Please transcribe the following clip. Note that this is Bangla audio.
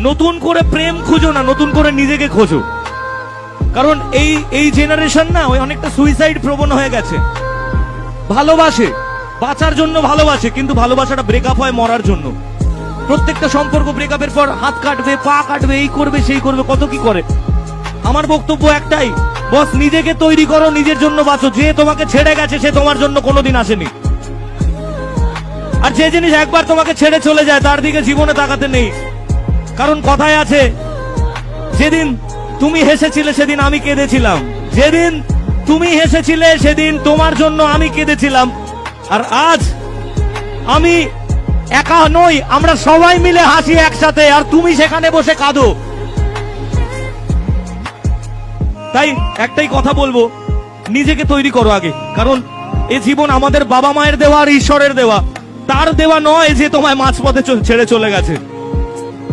নতুন করে প্রেম খুঁজো না, নতুন করে নিজেকে খোঁজো। কারণ এই জেনারেশন না ওই অনেকটা সুইসাইড প্রবণ হয়ে গেছে। ভালোবাসে, বাঁচার জন্য ভালোবাসে, কিন্তু ভালোবাসাটা ব্রেকআপ হয় মরার জন্য। প্রত্যেকটা সম্পর্ক ব্রেকআপের পর হাত কাটবে, পা কাটবে, এই করবে সেই করবে, কত কি করে। আমার বক্তব্য একটাই, বস নিজেকে তৈরি করো, নিজের জন্য বাঁচো। যে তোমাকে ছেড়ে গেছে সে তোমার জন্য কোনোদিন আসেনি। আর যে জিনিস একবার তোমাকে ছেড়ে চলে যায় তার দিকে জীবনে তাকাতে নেই। কারণ কথায় আছে, যেদিন তুমি হেসেছিলে সেদিন আমি কেঁদেছিলাম, যেদিন তুমি হেসেছিলে সেদিন তোমার জন্য আমি কেঁদেছিলাম। আর আজ আমি একা নই, আমরা সবাই মিলে হাসি একসাথে, আর তুমি সেখানে বসে কাঁদো। তাই একটাই কথা বলবো, নিজেকে তৈরি করো আগে। কারণ এ জীবন আমাদের বাবা মায়ের দেওয়া আর ঈশ্বরের দেওয়া, তার দেওয়া নয় যে তোমায় মাঝপথে ছেড়ে চলে গেছে।